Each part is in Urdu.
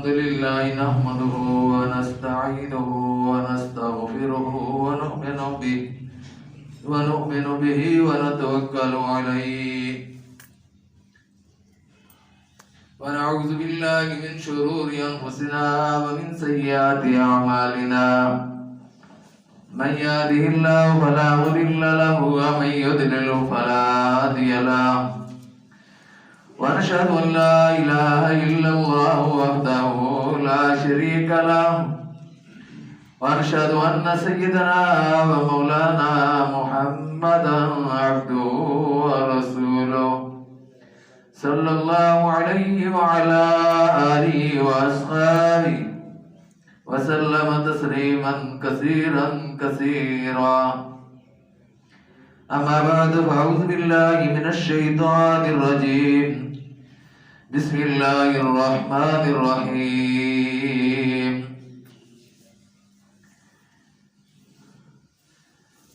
الحمد لله نحمده ونستعينه ونستغفره ونؤمن به ونتوكل عليه ونعوذ بالله من شرور أنفسنا ومن سيئات أعمالنا من يهده الله فلا مضل له ومن يضلل فلا هادي له ونشهد أن لا إله إلا الله وحده لا شريك له ونشهد أن سيدنا ومولانا محمدا عبده ورسوله صلى الله عليه وعلى آله وأصحابه وسلم تسليما كثيرا كثيرا أما بعد فأعوذ بالله من الشيطان الرجيم بسم الله الرحمن الرحيم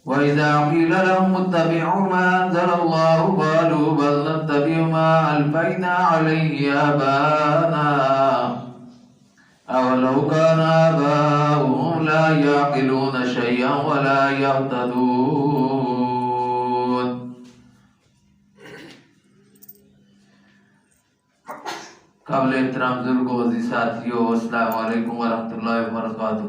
وإذا قيل لهم اتبعوا ما أنزل الله قالوا بل نتبع ما ألفينا عليه آباءنا أولو كان آباؤهم لا يعقلون شيئا ولا يهتدون. قابل احترام بزرگوں عزیز ساتھیوں السلام علیکم ورحمۃ اللہ وبرکاتہ.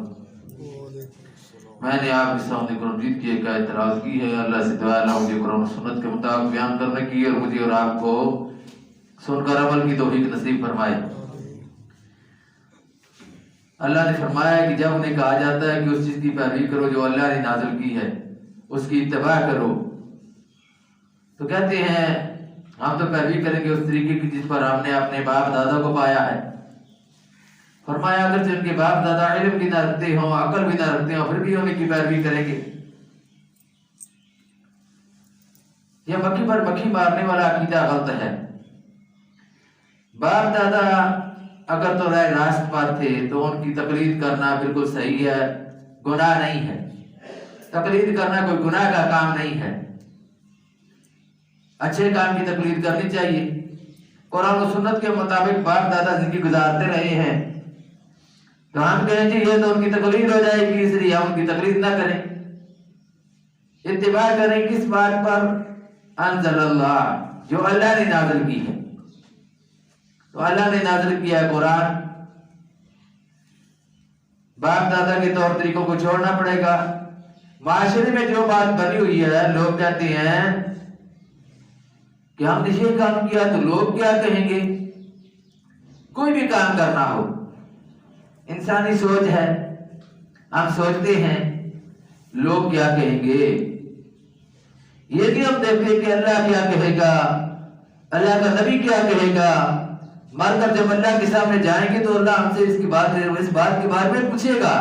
میں نے آپ کے سامنے قرآن مجید کی ایک آیت تلاوت کی ہے. اللہ سے دعا ہے مجھے قرآن و سنت کے مطابق بیان کرنے کی اور مجھے اور آپ کو سن کر عمل کی توفیق نصیب فرمائے. اللہ نے فرمایا کہ جب انہیں کہا جاتا ہے کہ اس چیز کی پیروی کرو جو اللہ نے نازل کی ہے، اس کی اتباع کرو، تو کہتے ہیں ہم تو پیروی کریں گے اس طریقے کی جس پر ہم نے اپنے باپ دادا کو پایا ہے. فرمایا اگر ان کے باپ دادا علم بھی نہ رکھتے ہوں، عقل بھی نہ رکھتے ہوں، پھر بھی انہیں کی پیروی کریں گے. یہ مکھی پر مکھی مارنے والا عقیدہ غلط ہے. باپ دادا اگر تو رائے راست پر تھے تو ان کی تقلید کرنا بالکل صحیح ہے، گناہ نہیں ہے. تقلید کرنا کوئی گناہ کا کام نہیں ہے، اچھے کام کی تقلید کرنی چاہیے. قرآن و سنت کے مطابق باپ دادا زندگی گزارتے رہے ہیں تو ہم کہیں جی یہ تو ان کی تقلید ہو جائے گی، اس لیے ہم ان کی تقلید نہ کریں. اتباع کریں کس بات پر؟ انزل اللہ، جو اللہ نے نازل کی ہے. تو اللہ نے نازل کیا ہے قرآن. باپ دادا کے طور طریقوں کو چھوڑنا پڑے گا. معاشرے میں جو بات بنی ہوئی ہے، لوگ کہتے ہیں کہ ہم نے یہ کام کیا تو لوگ کیا کہیں گے. کوئی بھی کام کرنا ہو، انسانی سوچ ہے، ہم سوچتے ہیں لوگ کیا کہیں گے. یہ بھی ہم دیکھتے کہ اللہ کیا کہے گا، اللہ کا نبی کیا کہے گا. مر کر جب اللہ کے سامنے جائیں گے تو اللہ ہم سے اس بات کے بارے میں پوچھے گا.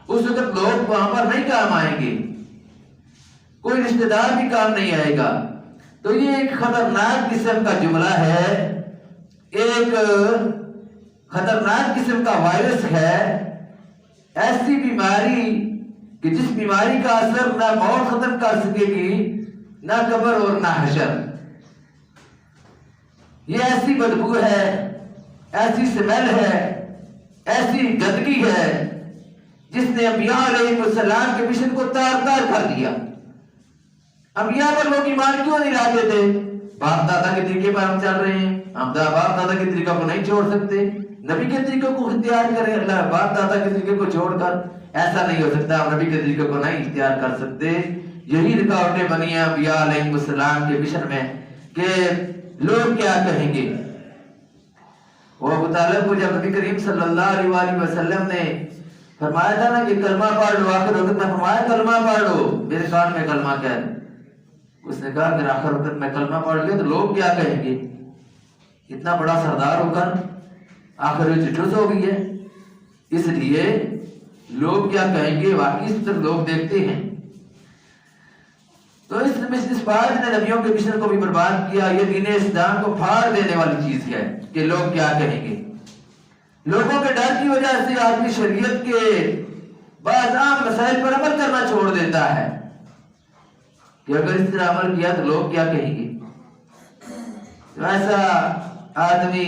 اس وقت لوگ وہاں پر نہیں کام آئیں گے، کوئی رشتہ دار بھی کام نہیں آئے گا. تو یہ ایک خطرناک قسم کا جملہ ہے، ایک خطرناک قسم کا وائرس ہے، ایسی بیماری کہ جس بیماری کا اثر نہ موت ختم کر سکے گی، نہ قبر اور نہ حشر. یہ ایسی بدبو ہے، ایسی سمیل ہے، ایسی گندگی ہے جس نے انبیاء علیہ السلام کے مشن کو تار تار کر دیا. انبیاء پر لوگ ایمان کیوں نہیں لاتے تھے؟ باپ دادا کے طریقے پر ہم چل رہے ہیں، ہم باپ دادا کے طریقہ کو نہیں چھوڑ سکتے. نبی کے طریقے کو اختیار کریں، اللہ باپ دادا کے طریقے کو چھوڑ کر ایسا نہیں ہو سکتا. ہم نبی کے طریقے کو نہیں اختیار کر سکتے. یہی رکاوٹیں بنی ہیں انبیاء علیہ السلام کے مشن میں کہ لوگ کیا کہیں گے. وہ ابو طالب کو جب نبی کریم صلی اللہ علیہ وسلم نے فرمایا تھا نا کہ کلمہ پڑھ لو، آخر وقت میں فرمایا کلمہ پڑھ لو، میرے کان میں کلمہ کہہ دو. اس نے کہا اگر آخر وقت میں کلمہ پڑھ لیا تو لوگ کیا کہیں گے. اتنا بڑا سردار ہو کر آخر میں چٹوس ہو گئی ہے. اس لیے لوگ کیا کہیں گے واقعی اس طرح لوگ دیکھتے ہیں. تو اس بات نے نبیوں کے مشن کو بھی برباد کیا. یہ دین اسلام کو پھاڑ دینے والی چیز ہے کہ لوگ کیا کہیں گے. لوگوں کے ڈر کی وجہ سے آدمی شریعت کے بعض عام مسائل پر عمل کرنا چھوڑ دیتا ہے کہ اگر اس طرح عمل کیا تو لوگ کیا کہیں گے. تو ایسا آدمی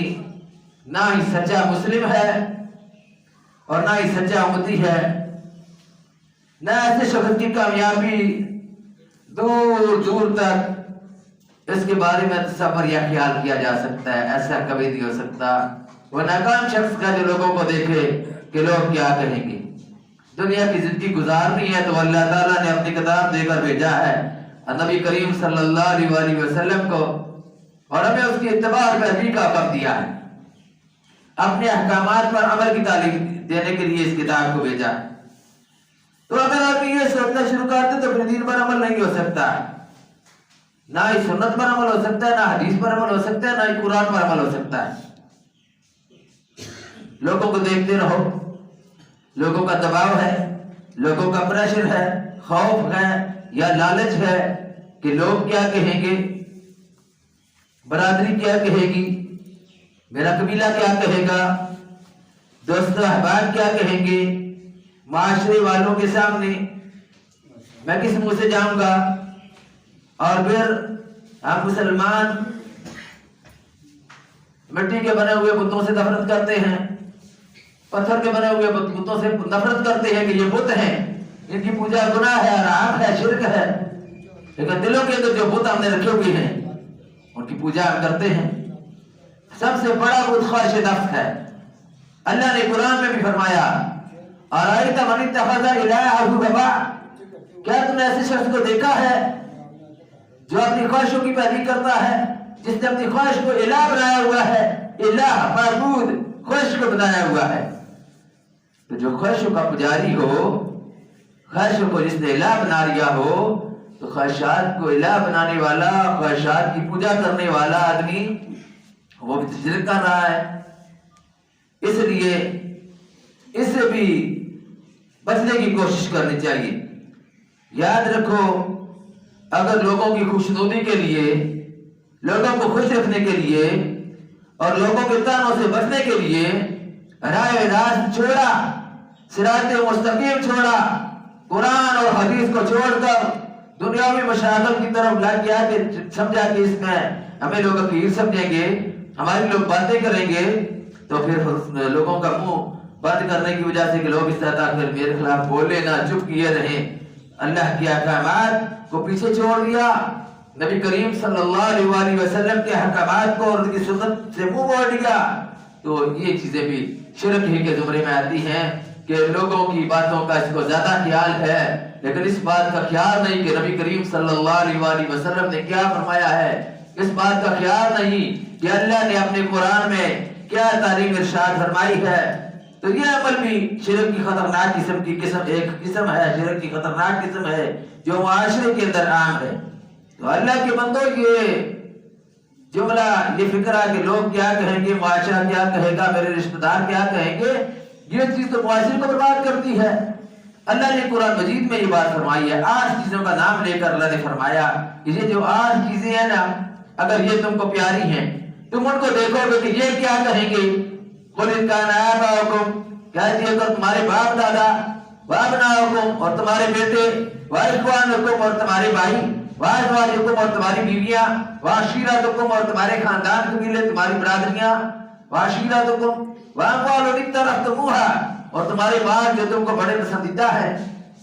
نہ ہی سچا مسلم ہے اور نہ ہی سچا امتی ہے، نہ ایسے شخص کی کامیابی دور دور تک اس کے بارے میں تصور یا خیال کیا جا سکتا ہے، ایسا کبھی نہیں ہو سکتا۔ وہ ناکام شخص کا جو لوگوں کو دیکھے کہ لوگ کیا کہیں گے، دنیا کی زندگی گزارنی ہے تو اللہ تعالیٰ نے اپنی کتاب دے کر بھیجا ہے نبی کریم صلی اللہ علیہ وسلم کو، اور ہمیں اس کی اتباع اور پیروی کا حکم دیا ہے، اپنے احکامات پر عمل کی تعلیم دینے کے لیے اس کتاب کو بھیجا ہے۔ تو اگر آپ یہ سوچنا شروع کرتے تو پھر دین پر عمل نہیں ہو سکتا، نہ ہی سنت پر عمل ہو سکتا ہے، نہ حدیث پر عمل ہو سکتا ہے، نہ ہی قرآن پر عمل ہو سکتا ہے۔ لوگوں کو دیکھتے رہو، لوگوں کا دباؤ ہے، لوگوں کا پریشر ہے، خوف ہے یا لالچ ہے کہ لوگ کیا کہیں گے، برادری کیا کہے گی، میرا قبیلہ کیا کہے گا، دوست احباب کیا کہیں گے، معاشرے والوں کے سامنے میں کس منہ سے جاؤں گا۔ اور پھر ہم مسلمان مٹی کے بنے ہوئے بتوں سے نفرت کرتے ہیں، پتھر کے بنے ہوئے بتوں سے نفرت کرتے ہیں کہ یہ بت ہیں، ان کی پوجا گناہ ہے، حرام ہے، شرک ہے، لیکن دلوں کے اندر جو بت ہم نے رکھے ہوئے ہیں ان کی پوجا ہم کرتے ہیں۔ سب سے بڑا بت خواہش نفس ہے۔ اللہ نے قرآن میں بھی فرمایا، أَرَأَيْتَ مَنِ اتَّخَذَ إِلَٰهَهُ هَوَاهُ، کیا تم نے ایسے شخص کو دیکھا ہے جو اپنی خواہشوں کی پیروی کرتا ہے، جس نے اپنی خواہش کو الہ بنایا ہوا ہے، الہ معبود خواہش کو بنایا ہوا ہے۔ تو جو خواہشوں کا پجاری ہو، خواہشوں کو جس نے الہ بنا لیا ہو، تو خواہشات کو الہ بنانے والا، خواہشات کی پوجا کرنے والا آدمی وہ بھی تجربہ کر رہا ہے۔ اس لیے اس سے بھی بچنے کی کوشش کرنی چاہیے۔ یاد رکھو، اگر لوگوں کی خوشنودی کے لیے، لوگوں کو خوش رکھنے کے لیے اور لوگوں کے طعنوں سے بچنے کے لیے راہ راست چھوڑا، صراط مستقیم چھوڑا، قرآن اور حدیث کو چھوڑ کر دنیاوی مشاغل کی طرف لگ گیا کہ سمجھا کہ اس میں ہمیں لوگ حقیر سمجھیں گے، ہماری لوگ باتیں کریں گے، تو پھر لوگوں کا منہ بند کرنے کی وجہ سے کہ لوگ اس طرح پھر میرے خلاف بولے نہ، چپ کیے رہیں، اللہ کے احکامات کو پیچھے چھوڑ دیا، نبی کریم صلی اللہ علیہ وسلم کے احکامات کو اور ان کی سنت سے منہ موڑ دیا، تو یہ چیزیں بھی شرک ہی کے زمرے میں آتی ہیں کہ لوگوں کی باتوں کا اس کو زیادہ خیال ہے، لیکن اس بات کا خیال نہیں کہ نبی کریم صلی اللہ علیہ وسلم نے کیا فرمایا ہے، اس بات کا خیال نہیں کہ اللہ نے اپنے قرآن میں کیا تعلیم ارشاد فرمائی ہے۔ تو یہ عمل بھی شرک کی خطرناک ایک قسم ہے، شرک کی خطرناک قسم ہے جو معاشرے کے اندر عام ہے۔ تو اللہ کے بندو، یہ جملہ، یہ فکرہ کہ لوگ کیا کہیں گے، معاشرہ کیا کہے گا، میرے رشتہ دار کیا کہیں گے، یہ چیز تو معاشرے کو برباد کرتی ہے۔ اللہ نے قرآن مجید میں یہ بات فرمائی ہے، 8 چیزوں کا نام لے کر اللہ نے فرمایا کہ یہ جو 8 چیزیں ہیں نا، اگر یہ تم کو پیاری ہیں، تم ان کو دیکھو گے کہ یہ کیا کہیں گے، قُلْ إِنْ كَانَ آبَاؤُكُمْ، کیا یہ کر تمہارے باپ دادا، وَأَبْنَاؤُكُمْ اور تمہارے بیٹے، وَإِخْوَانُكُمْ اور تمہارے بھائی، وَأَزْوَاجُكُمْ اور تمہاری بیویاں، وَعَشِيرَتُكُمْ اور تمہارے خاندان قبیلے، تمہاری برادریاں، وَعَشِيرَتُكُمْ وَأَمْوَالٌ اقْتَرَفْتُمُوهَا اور تمہارے مال جو تم کو بڑے پسندیدہ ہے،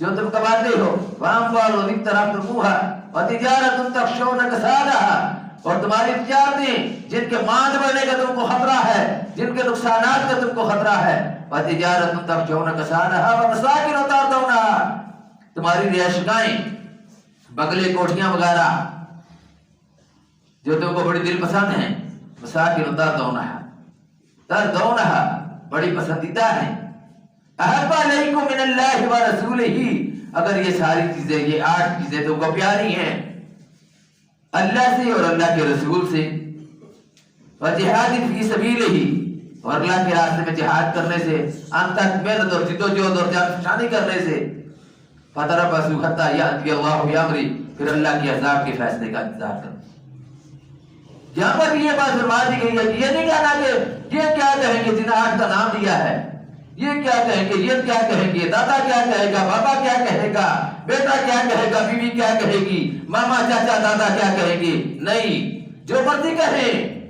جو تم کماتے ہو، وَأَمْوَالٌ اقْتَرَفْتُمُوهَا وَتِجَارَةٌ تَخْشَوْنَ كَسَادَهَا اور تمہاری تجارتیں جن کے ماند بڑھنے کا تم کو خطرہ ہے، جن کے نقصانات کا تم کو خطرہ ہے، وَتِجَارَةٌ تَخْشَوْنَ كَسَادَهَا وَمَسَاكِنُ تَرْضَوْنَهَا تمہاری رہائشگاہیں، بنگلے، کوٹھیاں وغیرہ جو تم کو بڑی دل پسند ہیں، مساکن ترضونها بڑی پسندیدہ ہیں، احب علیکم من اللہ ورسولہ اگر یہ ساری چیزیں، یہ 8 چیزیں تم کو پیاری ہیں اللہ سے اور اللہ کے رسول سے، وجہاد فی سبیلہ اور اللہ کے راستے میں جہاد کرنے سے، انتک محنت اور جدوجہد اور جان فشانی کرنے سے، فتربصوا حتی یأتی اللہ بامرہ پھر اللہ کے عذاب کے فیصلے کا انتظار کرو۔ یہاں پر یہ بات فرما دی گئی ہے کہ یہ نہیں کہنا کہ یہ کیا کہیں گے جن 8 کا نام دیا ہے، یہ کیا کہیں گے، یہ کیا کہیں گے، دادا کیا کہے گا، بابا کیا کہے گا، بیٹا کیا کہے گا، بیوی کیا کہے گی، ماما چاچا دادا کیا کہیں گے، نہیں، جو مرضی کہیں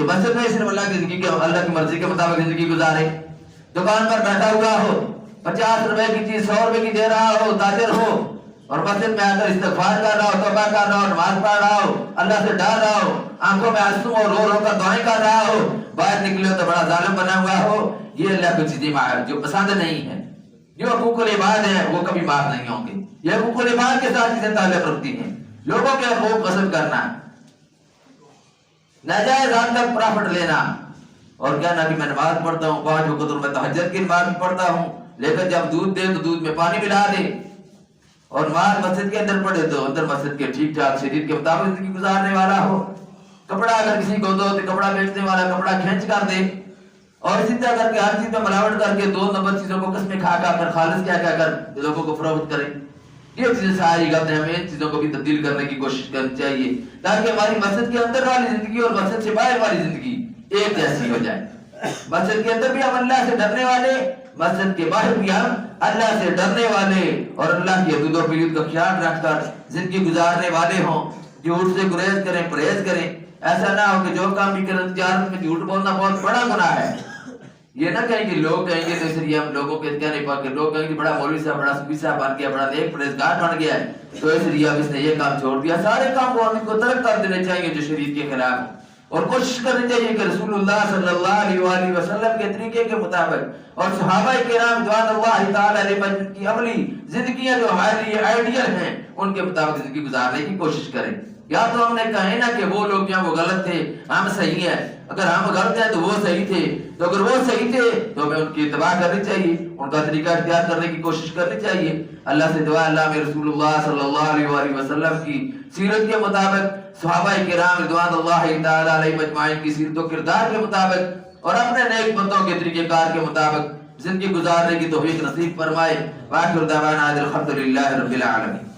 کہ مسجد میں صرف اللہ کی زندگی کے اللہ کی مرضی کے مطابق زندگی گزارے. دکان پر بیٹھا ہوا ہو 50 روپے کی چیز 100 روپے کی دے رہا ہو, تاجر ہو, اور مسجد میں آ کر استغفار کر رہا ہو, توبہ کر رہا ہو, نماز پڑھ رہا ہو, اللہ سے ڈر رہا ہو, آنکھوں میں آنسو اور رو رو کر دعائیں کر رہا ہو, باہر نکلے ہو تو بڑا ظالم بنا ہوا ہو, یہ اللہ کو چیزیں جو پسند نہیں ہے. جو حقوق العباد ہیں وہ کبھی معاف نہیں ہوں گے. یہ حقوق العباد کے ساتھ چیزیں تعلق رکھتی ہیں. لوگوں کے حقوق غصب کرنا, ناجائز حد تک پرافٹ لینا, اور کہنا کہ میں نماز پڑھتا ہوں 5 وقت اور میں تہجد کی نماز بھی پڑھتا ہوں, لیکن جب دودھ دے تو دودھ میں پانی ملا دے, اور نماز مسجد کے اندر پڑھے تو اندر مسجد کے ٹھیک ٹھاک شریعت کے مطابق زندگی گزارنے والا ہو. کپڑا اگر کسی کو دو تو کپڑا بیچنے والا کپڑا کھینچ کر دے, اور اسی طرح کر کے ہر چیز میں ملاوٹ کر کے 2 نمبر چیزوں کو قسمیں کھا کر خالص کیا کر لوگوں کو فروخت کرے. یہ چیزیں ساری غلط ہیں. ہمیں ان چیزوں کو بھی تبدیل کرنے کی کوشش کرنی چاہیے تاکہ ہماری مسجد کے اندر والی زندگی اور مسجد سے باہر والی زندگی ایک جیسی ہو جائے. مسجد کے اندر بھی ہم اللہ سے ڈرنے والے, مسجد کے باہر بھی ہم اللہ سے ڈرنے والے اور اللہ کی حدود و حدود کا خیال رکھ کر زندگی گزارنے والے ہوں. جھوٹ سے گریز کریں, پرہیز کریں. ایسا نہ ہو کہ جو کام بھی کریں تجارت میں جھوٹ بولنا بہت بڑا گناہ ہے. یہ نہ کہیں کہ لوگ کہیں گے تو اس لیے ہم لوگوں کے کہنے پر کہ لوگ کہیں گے بڑا مولوی صاحب بڑا صوفی صاحب بن گیا, بڑا نیک پرہیزگار بن گیا ہے, تو اس لیے اب اس نے یہ کام چھوڑ دیا. سارے کام کو ہم کو ترک کر دینے چاہیے جو شریعت کے خلاف ہیں, اور کوشش کرنی چاہیے کہ رسول اللہ صلی اللہ علیہ وآلہ وسلم کے طریقے کے مطابق اور صحابہ کرام رضوان اللہ تعالی علیہم کی عملی زندگیاں جو ہمارے لیے آئیڈیل ہیں ان کے مطابق زندگی گزارنے کی کوشش کریں. یا تو ہم نے کہا نا کہ وہ لوگ جو وہ غلط تھے, ہم صحیح ہیں. اگر ہم غلط ہیں تو وہ صحیح تھے, تو اگر وہ صحیح تھے تو ہمیں ان کی اتباع کرنی چاہیے, ان کا طریقہ اختیار کرنے کی کوشش کرنی چاہیے. اللہ سے دعا اللہ میں رسول اللہ صلی اللہ علیہ وآلہ وسلم کی سیرت کے مطابق صحابہ کرام رضوان اللہ تعالی علیہم اجمعین کی سیرت و کردار کے مطابق اور اپنے نیک بندوں کے طریقہ کار کے مطابق زندگی گزارنے کی توفیق نصیب فرمائے. وآخر دعوانا الحمد للہ رب العالمین.